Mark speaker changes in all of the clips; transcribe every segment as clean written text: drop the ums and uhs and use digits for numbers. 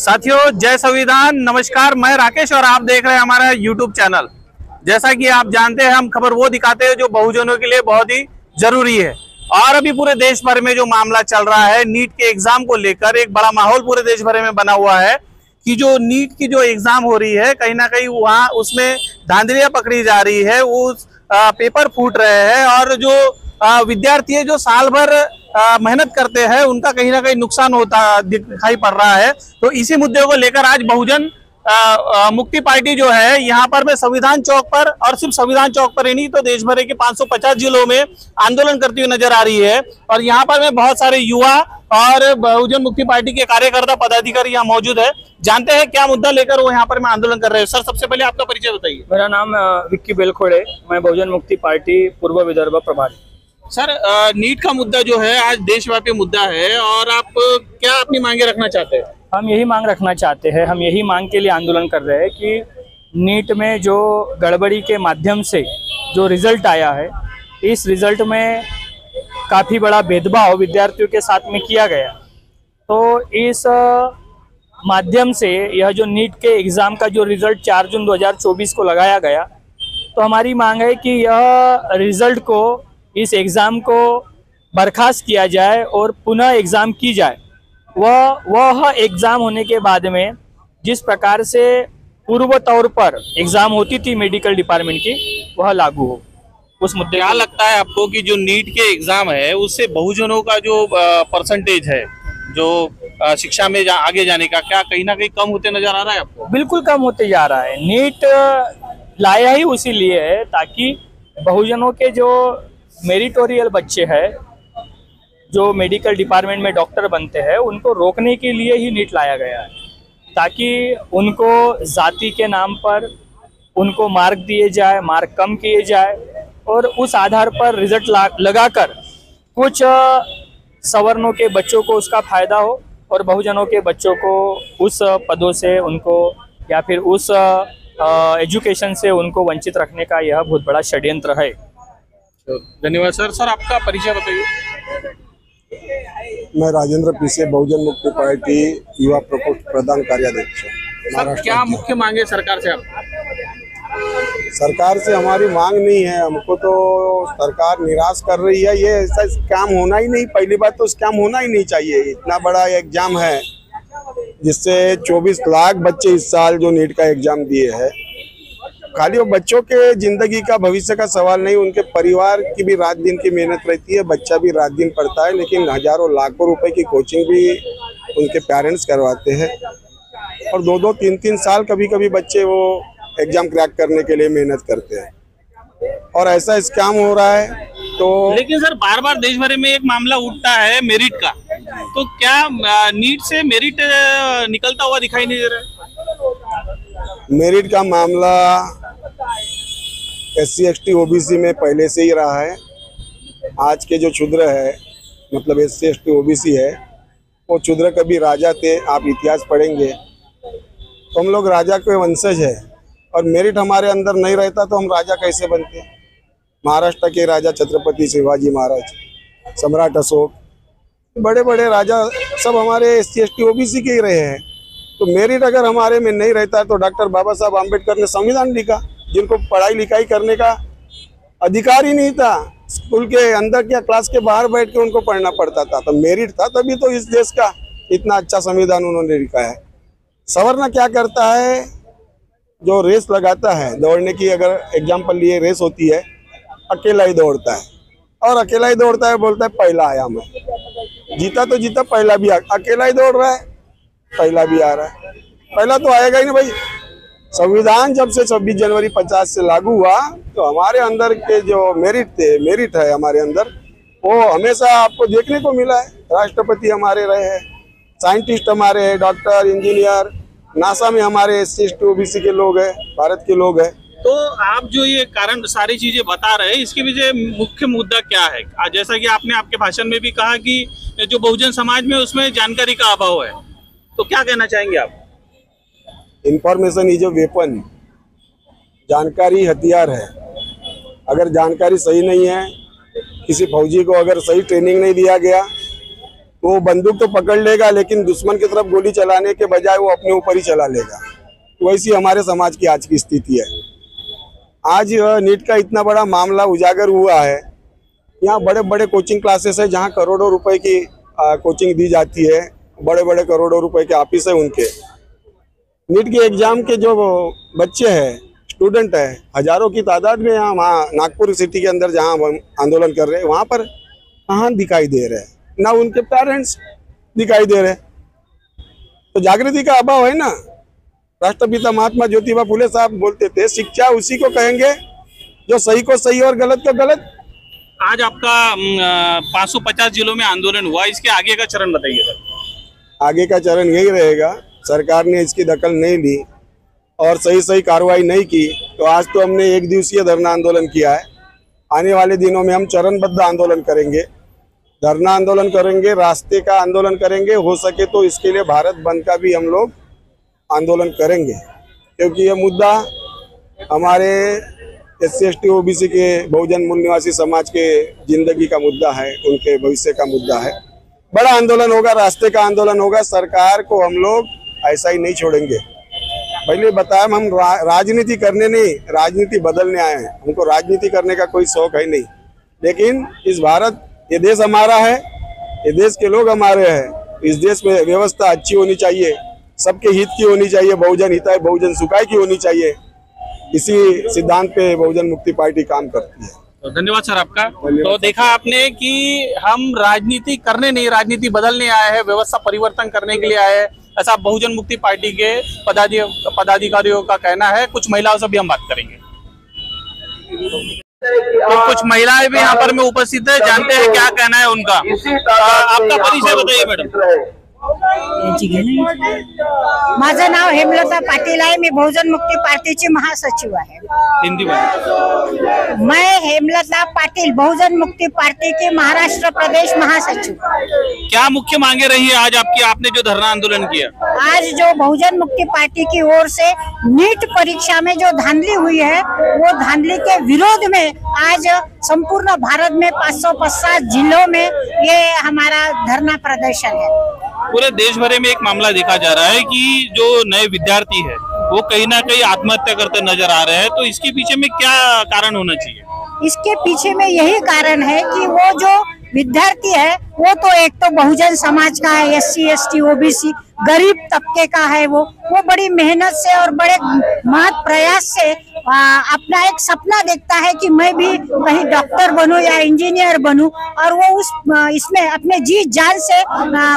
Speaker 1: साथियों, जय संविधान। नमस्कार, मैं राकेश और आप देख रहे हैं हमारा यूट्यूब चैनल। जैसा कि आप जानते हैं, हम खबर वो दिखाते हैं जो बहुजनों के लिए बहुत ही जरूरी है। और अभी पूरे देश भर में जो मामला चल रहा है नीट के एग्जाम को लेकर, एक बड़ा माहौल पूरे देश भर में बना हुआ है कि जो नीट की जो एग्जाम हो रही है, कहीं ना कहीं वहाँ उसमें धांधलियां पकड़ी जा रही है, उस पेपर फूट रहे हैं और जो विद्यार्थी है जो साल भर मेहनत करते हैं उनका कहीं ना कहीं नुकसान होता दिखाई पड़ रहा है। तो इसी मुद्दे को लेकर आज बहुजन मुक्ति पार्टी जो है यहाँ पर मैं संविधान चौक पर, और सिर्फ संविधान चौक पर ही नहीं तो देश भर के 550 जिलों में आंदोलन करती हुई नजर आ रही है। और यहाँ पर में बहुत सारे युवा और बहुजन मुक्ति पार्टी के कार्यकर्ता पदाधिकारी यहाँ मौजूद है। जानते हैं क्या मुद्दा लेकर वो यहाँ पर मैं आंदोलन कर रहे हैं। सर, सबसे पहले आपका परिचय बताइए।
Speaker 2: मेरा नाम विक्की बेलखोड़े, मैं बहुजन मुक्ति पार्टी पूर्व विदर्भ प्रभारी।
Speaker 1: सर, नीट का मुद्दा जो है आज देशव्यापी मुद्दा है और आप क्या अपनी मांगे रखना चाहते हैं?
Speaker 2: हम यही मांग रखना चाहते हैं, हम यही मांग के लिए आंदोलन कर रहे हैं कि नीट में जो गड़बड़ी के माध्यम से जो रिजल्ट आया है, इस रिजल्ट में काफ़ी बड़ा भेदभाव विद्यार्थियों के साथ में किया गया। तो इस माध्यम से यह जो नीट के एग्ज़ाम का जो रिज़ल्ट 4 जून 2024 को लगाया गया, तो हमारी मांग है कि यह रिज़ल्ट को, इस एग्ज़ाम को बर्खास्त किया जाए और पुनः एग्ज़ाम की जाए। वह एग्ज़ाम होने के बाद में जिस प्रकार से पूर्व तौर पर एग्ज़ाम होती थी मेडिकल डिपार्टमेंट की, वह लागू हो। उस मुद्दे
Speaker 1: क्या लगता है आपको कि जो नीट के एग्ज़ाम है उससे बहुजनों का जो परसेंटेज है जो शिक्षा में आगे जाने का, क्या कहीं ना कहीं कम होते नजर आ रहा है आपको?
Speaker 2: बिल्कुल कम होते जा रहा है। नीट लाया ही उसी लिए है ताकि बहुजनों के जो मेरिटोरियल बच्चे हैं, जो मेडिकल डिपार्टमेंट में डॉक्टर बनते हैं, उनको रोकने के लिए ही नीट लाया गया है, ताकि उनको जाति के नाम पर उनको मार्क दिए जाए, मार्क कम किए जाए और उस आधार पर रिजल्ट लगाकर कुछ सवर्णों के बच्चों को उसका फायदा हो और बहुजनों के बच्चों को उस पदों से उनको या फिर उस एजुकेशन से उनको वंचित रखने का यह बहुत बड़ा षड्यंत्र है।
Speaker 1: धन्यवाद सर। सर, आपका परिचय बताइए।
Speaker 3: मैं राजेंद्र पीसे, बहुजन मुक्ति पार्टी युवा प्रकोष्ठ प्रधान कार्याध्यक्ष।
Speaker 1: सर, क्या मुख्य मांगे सरकार से आप?
Speaker 3: सरकार से हमारी मांग नहीं है, हमको तो सरकार निराश कर रही है। ये ऐसा स्कैम होना ही नहीं, पहली बात तो स्कैम होना ही नहीं चाहिए। इतना बड़ा एग्जाम है जिससे 24 लाख बच्चे इस साल जो नीट का एग्जाम दिए हैं। खाली वो बच्चों के जिंदगी का, भविष्य का सवाल नहीं, उनके परिवार की भी रात दिन की मेहनत रहती है, बच्चा भी रात दिन पढ़ता है, लेकिन हजारों लाखों रुपए की कोचिंग भी उनके पेरेंट्स करवाते हैं और 2-2, 3-3 साल कभी कभी बच्चे वो एग्जाम क्रैक करने के लिए मेहनत करते हैं और ऐसा स्कैम हो रहा है। तो
Speaker 1: लेकिन सर, बार बार देश भर में एक मामला उठता है मेरिट का, तो क्या नीट से मेरिट निकलता हुआ दिखाई नहीं दे रहा है?
Speaker 3: मेरिट का मामला SC ST OBC में पहले से ही रहा है। आज के जो क्षुद्र है, मतलब SC ST OBC है, वो क्षुद्र कभी राजा थे। आप इतिहास पढ़ेंगे तो हम लोग राजा के वंशज है और मेरिट हमारे अंदर नहीं रहता तो हम राजा कैसे बनते? महाराष्ट्र के राजा छत्रपति शिवाजी महाराज, सम्राट अशोक, बड़े बड़े राजा सब हमारे SC ST OBC के ही रहे हैं। तो मेरिट अगर हमारे में नहीं रहता है तो डॉक्टर बाबा साहब आम्बेडकर ने संविधान लिखा, जिनको पढ़ाई लिखाई करने का अधिकार ही नहीं था, स्कूल के अंदर क्या क्लास के बाहर बैठ के उनको पढ़ना पड़ता था। तो मेरिट था, तभी तो इस देश का इतना अच्छा संविधान उन्होंने लिखा है। सवर्ण क्या करता है, जो रेस लगाता है दौड़ने की, अगर एग्जाम्पल लिए रेस होती है, अकेला ही दौड़ता है और अकेला ही दौड़ता है, बोलता है पहला आया मैं, जीता तो जीता, पहला भी अकेला ही दौड़ रहा है, पहला भी आ रहा है। पहला तो आएगा ही नहीं भाई। संविधान जब से 26 जनवरी 50 से लागू हुआ तो हमारे अंदर के जो मेरिट है हमारे अंदर, वो हमेशा आपको देखने को मिला है। राष्ट्रपति हमारे रहे हैं, साइंटिस्ट हमारे हैं, डॉक्टर, इंजीनियर, नासा में हमारे SC ST OBC के लोग हैं, भारत के लोग हैं।
Speaker 1: तो आप जो ये कारण सारी चीजें बता रहे हैं, इसके पीछे मुख्य मुद्दा क्या है? जैसा कि आपने आपके भाषण में भी कहा कि जो बहुजन समाज में उसमें जानकारी का अभाव है, तो क्या कहना चाहेंगे आप?
Speaker 3: इंफॉर्मेशन इज अ वेपन, जानकारी हथियार है। अगर जानकारी सही नहीं है, किसी फौजी को अगर सही ट्रेनिंग नहीं दिया गया वो बंदूक तो पकड़ लेगा, लेकिन दुश्मन की तरफ गोली चलाने के बजाय वो अपने ऊपर ही चला लेगा। वैसी हमारे समाज की आज की स्थिति है। आज नीट का इतना बड़ा मामला उजागर हुआ है। यहाँ बड़े बड़े कोचिंग क्लासेस है जहाँ करोड़ों रुपए की कोचिंग दी जाती है, बड़े बड़े करोड़ों रुपए के ऑफिस है उनके। नीट के एग्जाम के जो बच्चे हैं, स्टूडेंट है, हजारों की तादाद में यहाँ वहाँ नागपुर सिटी के अंदर जहाँ आंदोलन कर रहे हैं, वहाँ पर कहाँ दिखाई दे रहे हैं, ना उनके पेरेंट्स दिखाई दे रहे। तो जागृति का अभाव है ना। राष्ट्रपिता महात्मा ज्योतिबा फुले साहब बोलते थे, शिक्षा उसी को कहेंगे जो सही को सही और गलत को गलत।
Speaker 1: आज आपका 550 जिलों में आंदोलन हुआ, इसके आगे का चरण बताइए सर।
Speaker 3: आगे का चरण यही रहेगा, सरकार ने इसकी दखल नहीं ली और सही कार्रवाई नहीं की तो आज तो हमने एक दिवसीय धरना आंदोलन किया है। आने वाले दिनों में हम चरणबद्ध आंदोलन करेंगे, धरना आंदोलन करेंगे, रास्ते का आंदोलन करेंगे। हो सके तो इसके लिए भारत बंद का भी हम लोग आंदोलन करेंगे, क्योंकि ये मुद्दा हमारे SC ST OBC के बहुजन मूल निवासी समाज के जिंदगी का मुद्दा है, उनके भविष्य का मुद्दा है। बड़ा आंदोलन होगा, रास्ते का आंदोलन होगा। सरकार को हम लोग ऐसा ही नहीं छोड़ेंगे। पहले बताया, हम राजनीति करने नहीं, राजनीति बदलने आए हैं। हमको राजनीति करने का कोई शौक है नहीं, लेकिन इस भारत, ये देश हमारा है, ये देश के लोग हमारे हैं। इस देश में व्यवस्था अच्छी होनी चाहिए, सबके हित की होनी चाहिए, बहुजन हिताय बहुजन सुखाय की होनी चाहिए। इसी सिद्धांत पे बहुजन मुक्ति पार्टी काम करती है।
Speaker 1: तो धन्यवाद सर आपका। तो देखा आपने कि हम राजनीति करने नहीं, राजनीति बदलने आए हैं, व्यवस्था परिवर्तन करने के लिए आए हैं, ऐसा बहुजन मुक्ति पार्टी के पदाधिकारियों का कहना है। कुछ महिलाओं से भी हम बात करेंगे। तो कुछ महिलाएं भी यहाँ पर में उपस्थित है, जानते हैं क्या कहना है उनका। आपका परिचय बताइए मैडम।
Speaker 4: माझं नाव हेमलता पाटील आहे। मी बहुजन मुक्ती पार्टीची महासचिव आहे।
Speaker 1: हिंदी में।
Speaker 4: मैं हेमलता पाटिल बहुजन मुक्ति पार्टी की महाराष्ट्र प्रदेश महासचिव।
Speaker 1: क्या मुख्य मांगे रही है आज आपकी, आपने जो धरना आंदोलन किया?
Speaker 4: आज जो बहुजन मुक्ति पार्टी की ओर से नीट परीक्षा में जो धांधली हुई है, वो धांधली के विरोध में आज संपूर्ण भारत में 550 जिलों में ये हमारा धरना प्रदर्शन है।
Speaker 1: पूरे देश भर में एक मामला देखा जा रहा है कि जो नए विद्यार्थी है वो कहीं ना कहीं आत्महत्या करते नजर आ रहे हैं, तो इसके पीछे में क्या कारण होना चाहिए?
Speaker 4: इसके पीछे में यही कारण है कि वो जो विद्यार्थी है वो तो एक तो बहुजन समाज का है, SC ST OBC गरीब तबके का है। वो बड़ी मेहनत से और बड़े महत प्रयास से अपना एक सपना देखता है कि मैं भी कहीं डॉक्टर बनूं या इंजीनियर बनूं, और वो इसमें अपने जी जान से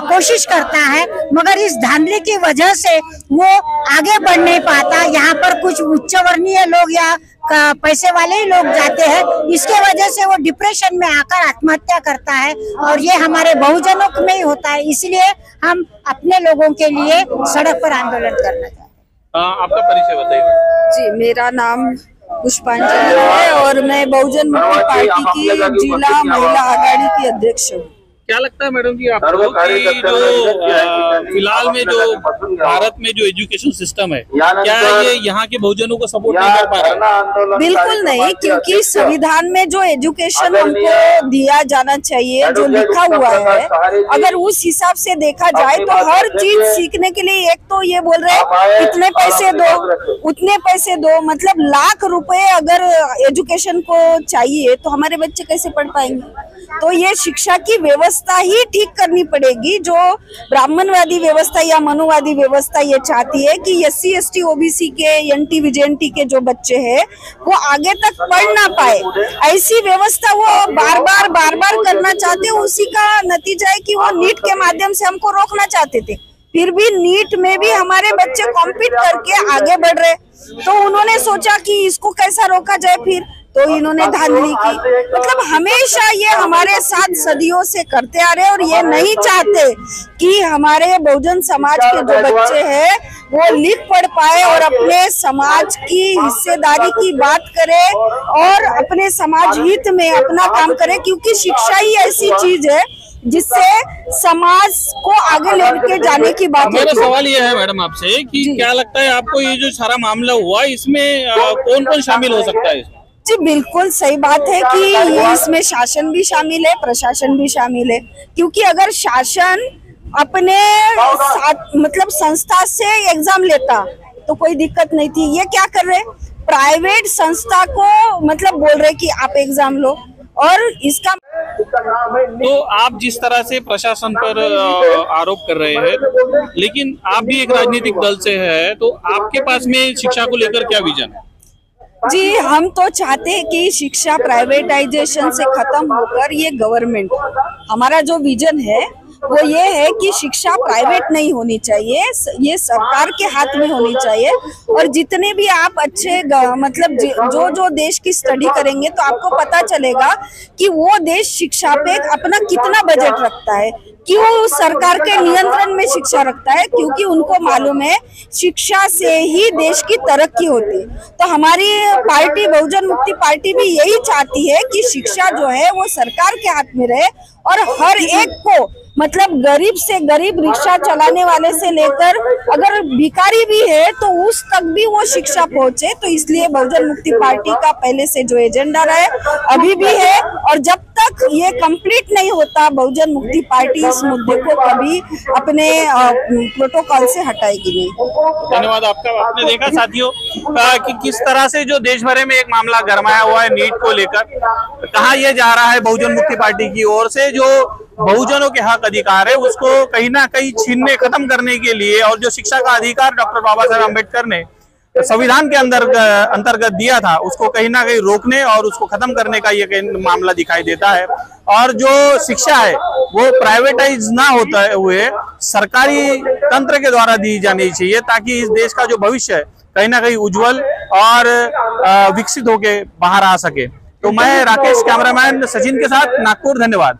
Speaker 4: कोशिश करता है, मगर इस धांधली की वजह से वो आगे बढ़ नहीं पाता। यहाँ पर कुछ उच्च वर्णीय लोग या पैसे वाले ही लोग जाते हैं, इसके वजह से वो डिप्रेशन में आकर आत्महत्या करता है, और ये हमारे बहुजनों में ही होता है। इसलिए हम अपने लोगों के लिए सड़क पर आंदोलन करना चाहते हैं।
Speaker 1: आपका परिचय बताइए।
Speaker 5: जी, मेरा नाम पुष्पांजलि है और मैं बहुजन मुक्ति पार्टी की जिला महिला आघाड़ी की अध्यक्ष हूँ।
Speaker 1: क्या लगता है मैडम जी आपको कि जो फिलहाल में जो भारत में जो एजुकेशन सिस्टम है, क्या ये यहाँ के बहुजनों को सपोर्ट नहीं कर पा रहा?
Speaker 5: बिल्कुल नहीं, क्योंकि संविधान में जो एजुकेशन हमको दिया जाना चाहिए, जो लिखा हुआ है, अगर उस हिसाब से देखा जाए तो हर चीज सीखने के लिए एक तो ये बोल रहे इतने पैसे दो, उतने पैसे दो, मतलब लाख रुपए अगर एजुकेशन को चाहिए तो हमारे बच्चे कैसे पढ़ पाएंगे? तो ये शिक्षा की व्यवस्था ही ठीक करनी पड़ेगी। जो ब्राह्मणवादी व्यवस्था या मनुवादी व्यवस्था ये चाहती है कि SC ST OBC के NT VJNT के जो बच्चे हैं वो आगे तक पढ़ ना पाए, ऐसी व्यवस्था वो बार बार करना चाहते हैं। उसी का नतीजा है कि वो नीट के माध्यम से हमको रोकना चाहते थे, फिर भी नीट में भी हमारे बच्चे कॉम्पीट करके आगे बढ़ रहे, तो उन्होंने सोचा कि इसको कैसा रोका जाए, फिर तो इन्होंने धांधली की। मतलब हमेशा ये हमारे साथ सदियों से करते आ रहे और ये नहीं चाहते कि हमारे बहुजन समाज के जो बच्चे हैं वो लिख पढ़ पाए और अपने समाज की हिस्सेदारी की बात करे और अपने समाज हित में अपना काम करे, क्योंकि शिक्षा ही ऐसी चीज है जिससे समाज को आगे लेके जाने की बात है।
Speaker 1: मेरा सवाल ये है मैडम आपसे कि क्या लगता है आपको, ये जो सारा मामला हुआ इसमें कौन कौन शामिल हो सकता है?
Speaker 5: जी बिल्कुल सही बात है कि ये इसमें शासन भी शामिल है, प्रशासन भी शामिल है। क्योंकि अगर शासन अपने साथ मतलब संस्था से एग्जाम लेता तो कोई दिक्कत नहीं थी। ये क्या कर रहे, प्राइवेट संस्था को मतलब बोल रहे कि आप एग्जाम लो, और इसका
Speaker 1: तो आप जिस तरह से प्रशासन पर आरोप कर रहे हैं, लेकिन आप भी एक राजनीतिक दल से है, तो आपके पास में शिक्षा को लेकर क्या विजन है?
Speaker 5: जी हम तो चाहते हैं कि शिक्षा प्राइवेटाइजेशन से खत्म होकर ये गवर्नमेंट, हमारा जो विजन है वो ये है कि शिक्षा प्राइवेट नहीं होनी चाहिए, ये सरकार के हाथ में होनी चाहिए। और जितने भी आप अच्छे मतलब जो देश की स्टडी करेंगे तो आपको पता चलेगा कि वो देश शिक्षा पे अपना कितना बजट रखता है। क्यों सरकार के नियंत्रण में शिक्षा रखता है? क्योंकि उनको मालूम है शिक्षा से ही देश की तरक्की होती है। तो हमारी पार्टी बहुजन मुक्ति पार्टी भी यही चाहती है कि शिक्षा जो है वो सरकार के हाथ में रहे, और हर एक को मतलब गरीब से गरीब रिक्शा चलाने वाले से लेकर अगर भिखारी भी है तो उस तक भी वो शिक्षा पहुंचे। तो इसलिए बहुजन मुक्ति पार्टी का पहले से जो एजेंडा रहा है अभी भी है, और जब तक ये कंप्लीट नहीं होता बहुजन मुक्ति पार्टी इस मुद्दे को कभी अपने प्रोटोकॉल से हटाएगी नहीं।
Speaker 1: धन्यवाद आपका। आपने देखा साथियों कि किस तरह से जो देश भर में एक मामला गरमाया हुआ है नीट को लेकर, कहा यह जा रहा है बहुजन मुक्ति पार्टी की ओर से जो बहुजनों के हक अधिकार है उसको कहीं ना कहीं छीनने खत्म करने के लिए, और जो शिक्षा का अधिकार डॉक्टर बाबा साहेब अम्बेडकर ने संविधान के अंतर्गत दिया था उसको कहीं ना कहीं रोकने और उसको खत्म करने का ये मामला दिखाई देता है। और जो शिक्षा है वो प्राइवेटाइज ना होते हुए सरकारी तंत्र के द्वारा दी जानी चाहिए, ताकि इस देश का जो भविष्य है कहीं ना कहीं उज्जवल और विकसित होके बाहर आ सके। तो मैं राकेश कैमरामैन सचिन के साथ नागपुर, धन्यवाद।